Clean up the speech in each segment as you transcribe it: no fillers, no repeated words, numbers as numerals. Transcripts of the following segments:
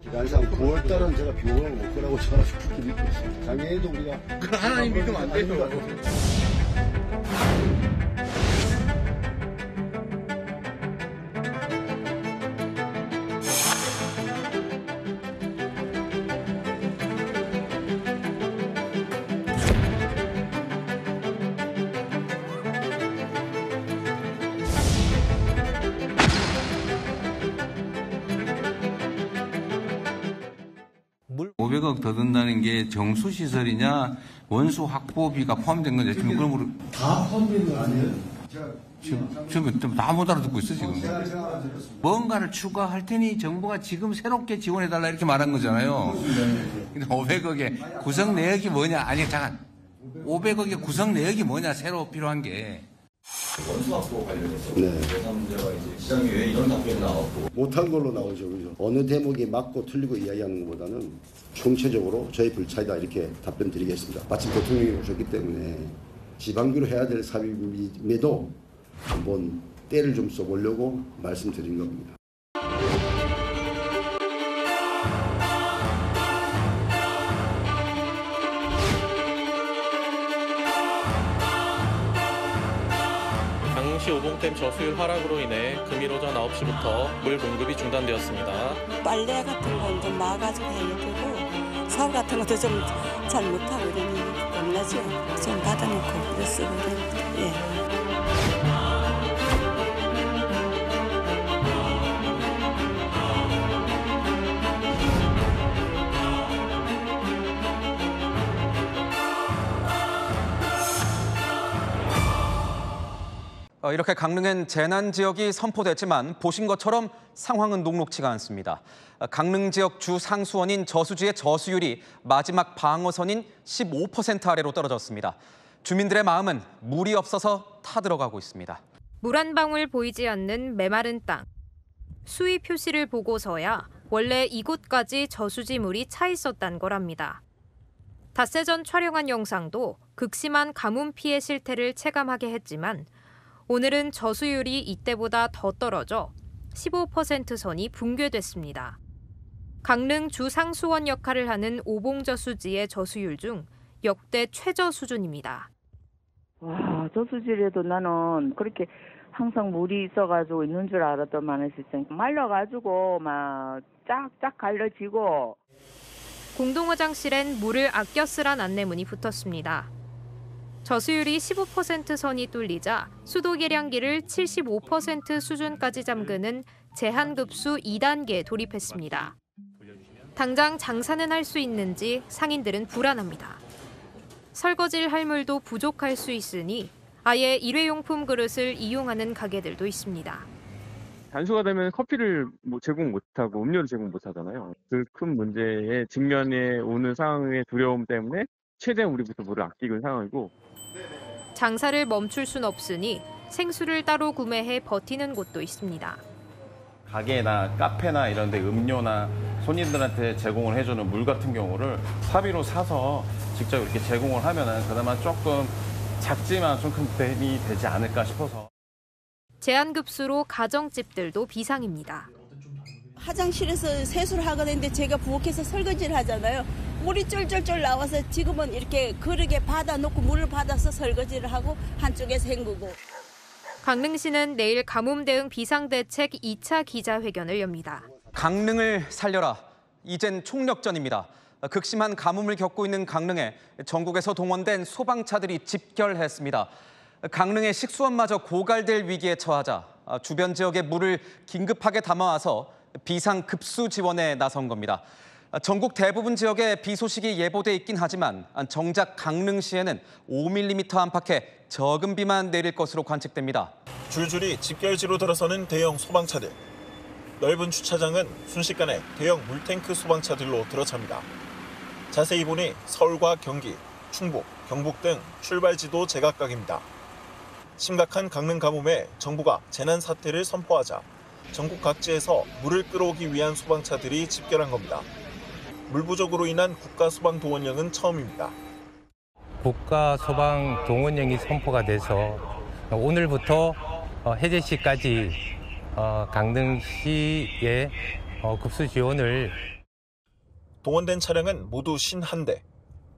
기간상 9월달은 제가 비용을 못 거라고 저는 그렇게 믿고 있습니다. 작년에도 우리가 그 하나님 믿으면 안 돼요. 물 500억 더 든다는 게 정수시설이냐 원수 확보비가 포함된 건지 지금 그럼 다 포함된 건 아니에요? 지금 다 못 알아듣고 있어 지금. 뭔가를 추가할 테니 정부가 지금 새롭게 지원해달라 이렇게 말한 거잖아요. 근데 500억의 구성 내역이 뭐냐? 아니 잠깐 500억의 구성 내역이 뭐냐? 새로 필요한 게. 원수 확보 관련해서 네. 예산 문제가 이제 시장위에 이런 답변이 나왔고 못한 걸로 나오죠. 그죠? 어느 대목이 맞고 틀리고 이야기하는 것보다는 총체적으로 저희 불찰이다 이렇게 답변 드리겠습니다. 마침 대통령이 오셨기 때문에 지방비로 해야 될 삽입임에도 한번 때를 좀 써보려고 말씀드린 겁니다. 강릉시 오봉댐 저수율 하락으로 인해 금일 오전 9시부터 물 공급이 중단되었습니다. 빨래 같은 건 좀 막아주고 해야 되고 샤워 같은 것도 좀 잘 못하고 이러니 겁나죠. 좀 받아놓고 그래 쓰고 그래. 예. 이렇게 강릉엔 재난지역이 선포됐지만 보신 것처럼 상황은 녹록치가 않습니다. 강릉 지역 주 상수원인 저수지의 저수율이 마지막 방어선인 15% 아래로 떨어졌습니다. 주민들의 마음은 물이 없어서 타들어가고 있습니다. 물 한 방울 보이지 않는 메마른 땅. 수위 표시를 보고서야 원래 이곳까지 저수지 물이 차 있었단 거랍니다. 닷새 전 촬영한 영상도 극심한 가뭄 피해 실태를 체감하게 했지만 오늘은 저수율이 이때보다 더 떨어져 15% 선이 붕괴됐습니다. 강릉 주상수원 역할을 하는 오봉저수지의 저수율 중 역대 최저 수준입니다. 와, 저수지에도 나는 그렇게 항상 물이 있어가지고 있는 줄 알았더만 진짜 말라가지고 막 쫙쫙 갈라지고. 공동화장실엔 물을 아껴 쓰란 안내문이 붙었습니다. 저수율이 15% 선이 뚫리자 수도 계량기를 75% 수준까지 잠그는 제한급수 2단계에 돌입했습니다. 당장 장사는 할 수 있는지 상인들은 불안합니다. 설거지를 할 물도 부족할 수 있으니 아예 일회용품 그릇을 이용하는 가게들도 있습니다. 단수가 되면 커피를 제공 못하고 음료를 제공 못하잖아요. 그 큰 문제에 직면해 오는 상황의 두려움 때문에 최대한 우리부터 물을 아끼고 있는 상황이고. 장사를 멈출 순 없으니 생수를 따로 구매해 버티는 곳도 있습니다. 가게나 카페나 이런 데 음료나 손님들한테 제공을 해주는 물 같은 경우를 사비로 사서 직접 이렇게 제공을 하면은 그나마 조금 작지만 좀 큰 뱀이 되지 않을까 싶어서. 제한급수로 가정집들도 비상입니다. 화장실에서 세수를 하거든요. 제가 부엌에서 설거지를 하잖아요. 물이 쫄쫄쫄 나와서 지금은 이렇게 그릇에 받아놓고 물을 받아서 설거지를 하고 한쪽에서 헹구고. 강릉시는 내일 가뭄 대응 비상대책 2차 기자회견을 엽니다. 강릉을 살려라. 이젠 총력전입니다. 극심한 가뭄을 겪고 있는 강릉에 전국에서 동원된 소방차들이 집결했습니다. 강릉의 식수원마저 고갈될 위기에 처하자 주변 지역의 물을 긴급하게 담아와서 비상급수 지원에 나선 겁니다. 전국 대부분 지역에 비 소식이 예보돼 있긴 하지만 정작 강릉시에는 5mm 안팎의 적은 비만 내릴 것으로 관측됩니다. 줄줄이 집결지로 들어서는 대형 소방차들. 넓은 주차장은 순식간에 대형 물탱크 소방차들로 들어찹니다. 자세히 보니 서울과 경기, 충북, 경북 등 출발지도 제각각입니다. 심각한 강릉 가뭄에 정부가 재난 사태를 선포하자 전국 각지에서 물을 끌어오기 위한 소방차들이 집결한 겁니다. 물 부족으로 인한 국가소방동원령은 처음입니다. 국가소방동원령이 선포가 돼서 오늘부터 해제시까지 강릉시의 급수 지원을 동원된 차량은 모두 51대.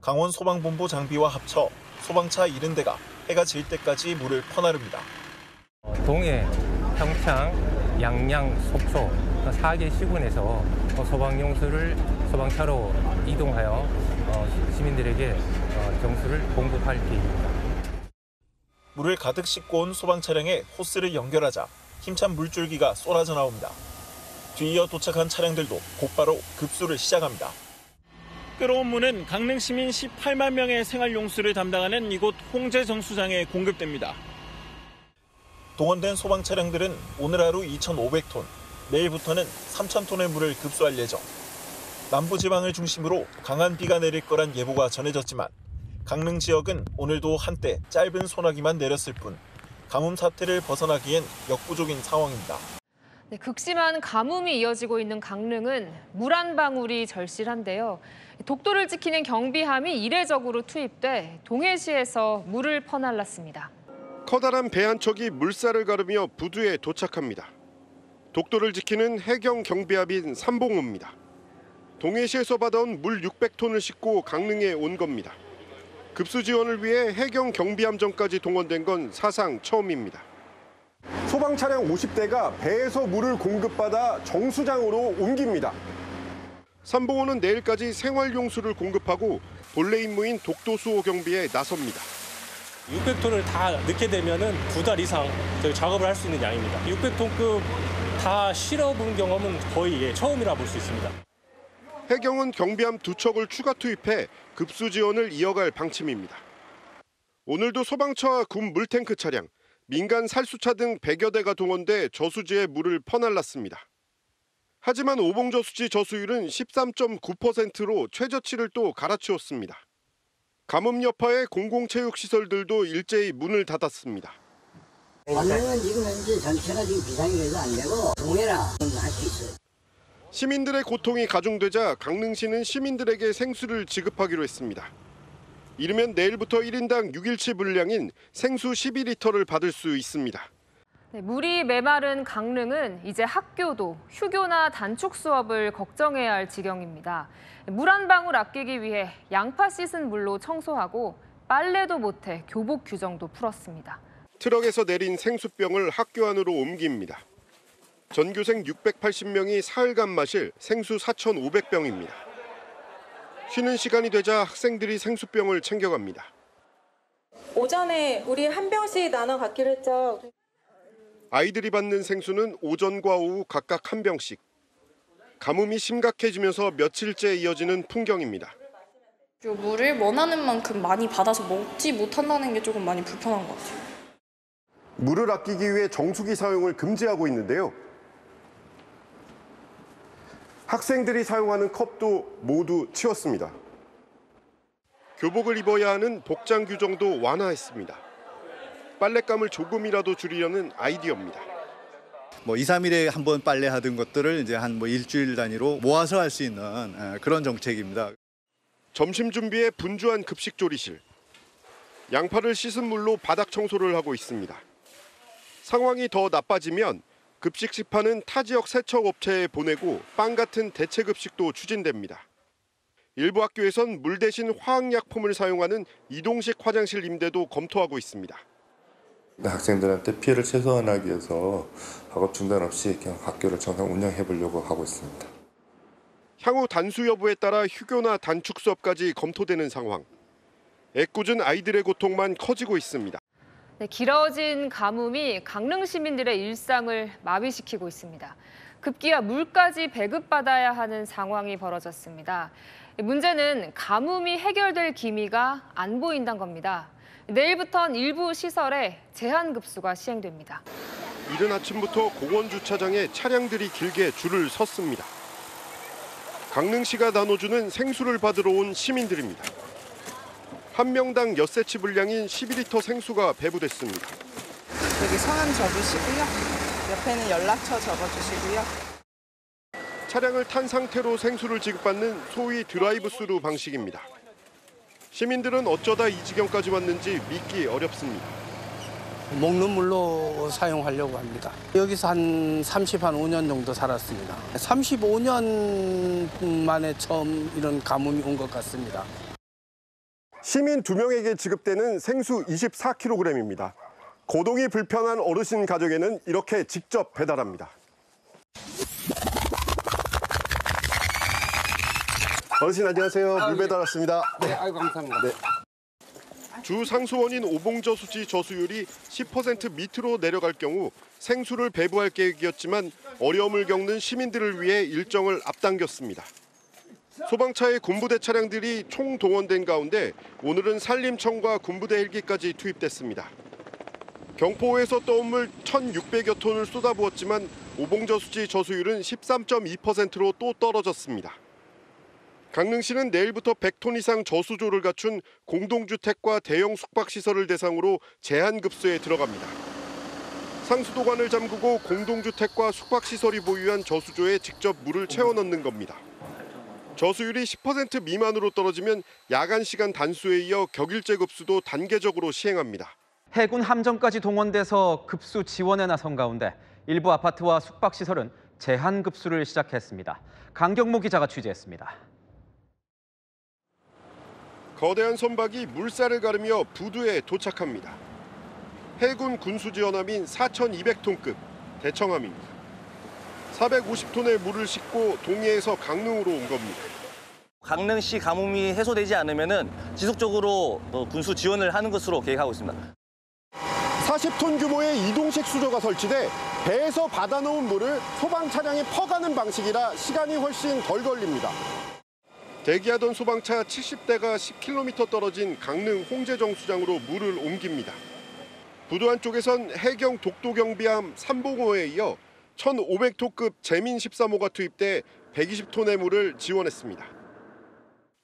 강원 소방본부 장비와 합쳐 소방차 70대가 해가 질 때까지 물을 퍼나릅니다. 동해, 평창, 양양, 속초 4개 시군에서 소방용수를 소방차로 이동하여 시민들에게 정수를 공급할 계획입니다. 물을 가득 싣고 온 소방 차량에 호스를 연결하자 힘찬 물줄기가 쏟아져 나옵니다. 뒤이어 도착한 차량들도 곧바로 급수를 시작합니다. 끓어온 물은 강릉 시민 18만 명의 생활용수를 담당하는 이곳 홍제 정수장에 공급됩니다. 동원된 소방 차량들은 오늘 하루 2,500톤, 내일부터는 3,000톤의 물을 급수할 예정. 남부지방을 중심으로 강한 비가 내릴 거란 예보가 전해졌지만 강릉 지역은 오늘도 한때 짧은 소나기만 내렸을 뿐 가뭄 사태를 벗어나기엔 역부족인 상황입니다. 네, 극심한 가뭄이 이어지고 있는 강릉은 물 한 방울이 절실한데요. 독도를 지키는 경비함이 이례적으로 투입돼 동해시에서 물을 퍼날랐습니다. 커다란 배 한 척이 물살을 가르며 부두에 도착합니다. 독도를 지키는 해경 경비함인 삼봉호입니다. 동해시에서 받아온 물 600톤을 싣고 강릉에 온 겁니다. 급수 지원을 위해 해경 경비함정까지 동원된 건 사상 처음입니다. 소방 차량 50대가 배에서 물을 공급받아 정수장으로 옮깁니다. 삼봉호는 내일까지 생활용수를 공급하고 본래 임무인 독도 수호 경비에 나섭니다. 600톤을 다 넣게 되면은 2달 이상 작업을 할 수 있는 양입니다. 600톤급 다 실어본 경험은 거의 처음이라 볼 수 있습니다. 해경은 경비함 2척을 추가 투입해 급수 지원을 이어갈 방침입니다. 오늘도 소방차와 군 물탱크 차량, 민간 살수차 등 100여 대가 동원돼 저수지에 물을 퍼날랐습니다. 하지만 오봉저수지 저수율은 13.9%로 최저치를 또 갈아치웠습니다. 가뭄 여파의 공공체육시설들도 일제히 문을 닫았습니다. 강릉은 지금 현재 전체가 지금 비상이 돼서 안 되고 동해라 할 수 있어요. 시민들의 고통이 가중되자 강릉시는 시민들에게 생수를 지급하기로 했습니다. 이르면 내일부터 1인당 6일치 분량인 생수 12리터를 받을 수 있습니다. 네, 물이 메마른 강릉은 이제 학교도 휴교나 단축 수업을 걱정해야 할 지경입니다. 물 한 방울 아끼기 위해 양파 씻은 물로 청소하고 빨래도 못해 교복 규정도 풀었습니다. 트럭에서 내린 생수병을 학교 안으로 옮깁니다. 전교생 680명이 사흘간 마실 생수 4,500병입니다. 쉬는 시간이 되자 학생들이 생수병을 챙겨갑니다. 오전에 우리 한 병씩 나눠 갖기로 했죠. 아이들이 받는 생수는 오전과 오후 각각 한 병씩. 가뭄이 심각해지면서 며칠째 이어지는 풍경입니다. 물을 원하는 만큼 많이 받아서 먹지 못한다는 게 조금 많이 불편한 것 같아요. 물을 아끼기 위해 정수기 사용을 금지하고 있는데요. 학생들이 사용하는 컵도 모두 치웠습니다. 교복을 입어야 하는 복장 규정도 완화했습니다. 빨랫감을 조금이라도 줄이려는 아이디어입니다. 2, 3일에 한 번 빨래하던 것들을 이제 한 일주일 단위로 모아서 할 수 있는 그런 정책입니다. 점심 준비에 분주한 급식 조리실. 양파를 씻은 물로 바닥 청소를 하고 있습니다. 상황이 더 나빠지면 급식 시판은 타 지역 세척 업체에 보내고 빵 같은 대체 급식도 추진됩니다. 일부 학교에선 물 대신 화학약품을 사용하는 이동식 화장실 임대도 검토하고 있습니다. 학생들한테 피해를 최소화하기 위해서 학업 중단 없이 그냥 학교를 정상 운영해 보려고 하고 있습니다. 향후 단수 여부에 따라 휴교나 단축 수업까지 검토되는 상황. 애꿎은 아이들의 고통만 커지고 있습니다. 네, 길어진 가뭄이 강릉 시민들의 일상을 마비시키고 있습니다. 급기야 물까지 배급받아야 하는 상황이 벌어졌습니다. 문제는 가뭄이 해결될 기미가 안 보인다는 겁니다. 내일부터는 일부 시설에 제한급수가 시행됩니다. 이른 아침부터 공원 주차장에 차량들이 길게 줄을 섰습니다. 강릉시가 나눠주는 생수를 받으러 온 시민들입니다. 한 명당 엿새치 분량인 12리터 생수가 배부됐습니다. 여기 성함 적으시고요. 옆에는 연락처 적어주시고요. 차량을 탄 상태로 생수를 지급받는 소위 드라이브스루 방식입니다. 시민들은 어쩌다 이 지경까지 왔는지 믿기 어렵습니다. 먹는 물로 사용하려고 합니다. 여기서 한 5년 정도 살았습니다. 35년 만에 처음 이런 가뭄이 온 것 같습니다. 시민 2명에게 지급되는 생수 24kg입니다. 거동이 불편한 어르신 가족에는 이렇게 직접 배달합니다. 어르신 안녕하세요. 물 배달 왔습니다. 네, 아이고 감사합니다. 네. 주 상수원인 오봉저수지 저수율이 10% 밑으로 내려갈 경우 생수를 배부할 계획이었지만 어려움을 겪는 시민들을 위해 일정을 앞당겼습니다. 소방차의 군부대 차량들이 총동원된 가운데 오늘은 산림청과 군부대 헬기까지 투입됐습니다. 경포에서 떠온 물 1,600여 톤을 쏟아부었지만 오봉저수지 저수율은 13.2%로 또 떨어졌습니다. 강릉시는 내일부터 100톤 이상 저수조를 갖춘 공동주택과 대형 숙박시설을 대상으로 제한급수에 들어갑니다. 상수도관을 잠그고 공동주택과 숙박시설이 보유한 저수조에 직접 물을 채워 넣는 겁니다. 저수율이 10% 미만으로 떨어지면 야간 시간 단수에 이어 격일제 급수도 단계적으로 시행합니다. 해군 함정까지 동원돼서 급수 지원에 나선 가운데 일부 아파트와 숙박시설은 제한 급수를 시작했습니다. 강경모 기자가 취재했습니다. 거대한 선박이 물살을 가르며 부두에 도착합니다. 해군 군수지원함인 4,200톤급 대청함입니다. 450톤의 물을 싣고 동해에서 강릉으로 온 겁니다. 강릉시 가뭄이 해소되지 않으면 지속적으로 군수 지원을 하는 것으로 계획하고 있습니다. 40톤 규모의 이동식 수조가 설치돼 배에서 받아놓은 물을 소방 차량에 퍼가는 방식이라 시간이 훨씬 덜 걸립니다. 대기하던 소방차 70대가 10km 떨어진 강릉 홍제정 수장으로 물을 옮깁니다. 부두 한쪽에선 해경 독도경비함 삼봉호에 이어 1,500톤급 재민 13호가 투입돼 120톤의 물을 지원했습니다.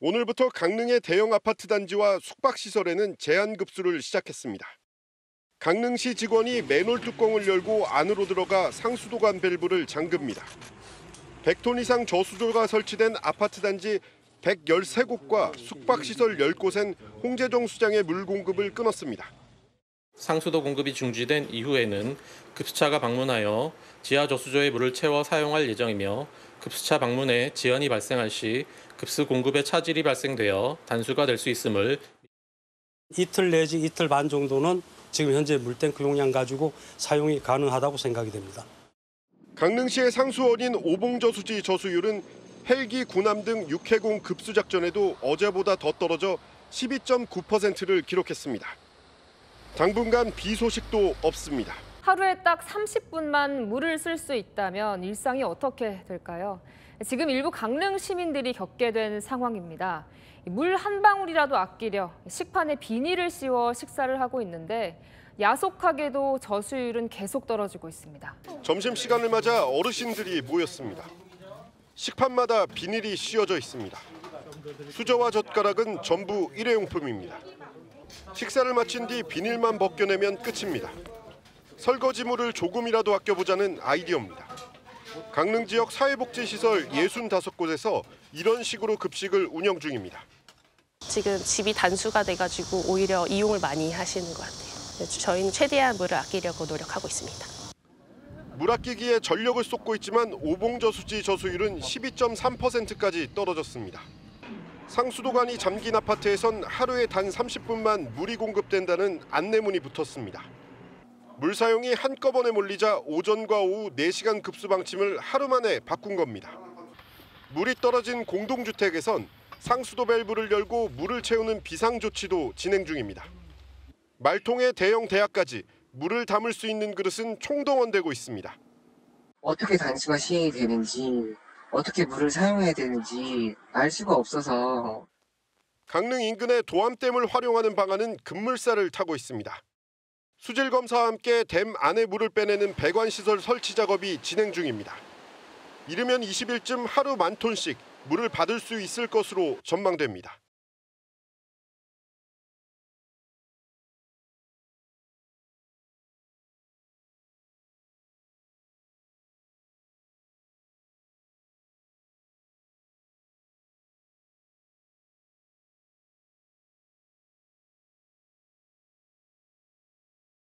오늘부터 강릉의 대형 아파트 단지와 숙박시설에는 제한급수를 시작했습니다. 강릉시 직원이 맨홀 뚜껑을 열고 안으로 들어가 상수도관 밸브를 잠깁니다. 100톤 이상 저수조가 설치된 아파트 단지 113곳과 숙박시설 10곳엔 홍제정 수장의 물 공급을 끊었습니다. 상수도 공급이 중지된 이후에는 급수차가 방문하여 지하 저수조에 물을 채워 사용할 예정이며 급수차 방문에 지연이 발생할 시 급수 공급에 차질이 발생되어 단수가 될 수 있음을 이틀 내지 이틀 반 정도는 지금 현재 물탱크 용량 가지고 사용이 가능하다고 생각이 됩니다. 강릉시의 상수원인 오봉저수지 저수율은 헬기, 군함 등 6회공 급수작전에도 어제보다 더 떨어져 12.9%를 기록했습니다. 당분간 비 소식도 없습니다. 하루에 딱 30분만 물을 쓸 수 있다면 일상이 어떻게 될까요? 지금 일부 강릉 시민들이 겪게 된 상황입니다. 물 한 방울이라도 아끼려 식판에 비닐을 씌워 식사를 하고 있는데 야속하게도 저수율은 계속 떨어지고 있습니다. 점심시간을 맞아 어르신들이 모였습니다. 식판마다 비닐이 씌워져 있습니다. 수저와 젓가락은 전부 일회용품입니다. 식사를 마친 뒤 비닐만 벗겨내면 끝입니다. 설거지물을 조금이라도 아껴보자는 아이디어입니다. 강릉 지역 사회복지시설 65곳에서 이런 식으로 급식을 운영 중입니다. 지금 집이 단수가 돼가지고 오히려 이용을 많이 하시는 것 같아요. 저희는 최대한 물을 아끼려고 노력하고 있습니다. 물 아끼기에 전력을 쏟고 있지만 오봉저수지 저수율은 12.3%까지 떨어졌습니다. 상수도관이 잠긴 아파트에선 하루에 단 30분만 물이 공급된다는 안내문이 붙었습니다. 물 사용이 한꺼번에 몰리자 오전과 오후 4시간 급수 방침을 하루 만에 바꾼 겁니다. 물이 떨어진 공동주택에선 상수도 밸브를 열고 물을 채우는 비상조치도 진행 중입니다. 말통의 대형 대야까지 물을 담을 수 있는 그릇은 총동원되고 있습니다. 어떻게 단수가 시행이 되는지, 어떻게 물을 사용해야 되는지 알 수가 없어서. 강릉 인근의 도암댐을 활용하는 방안은 급물살을 타고 있습니다. 수질 검사와 함께 댐 안에 물을 빼내는 배관시설 설치 작업이 진행 중입니다. 이르면 20일쯤 하루 10,000톤씩 물을 받을 수 있을 것으로 전망됩니다.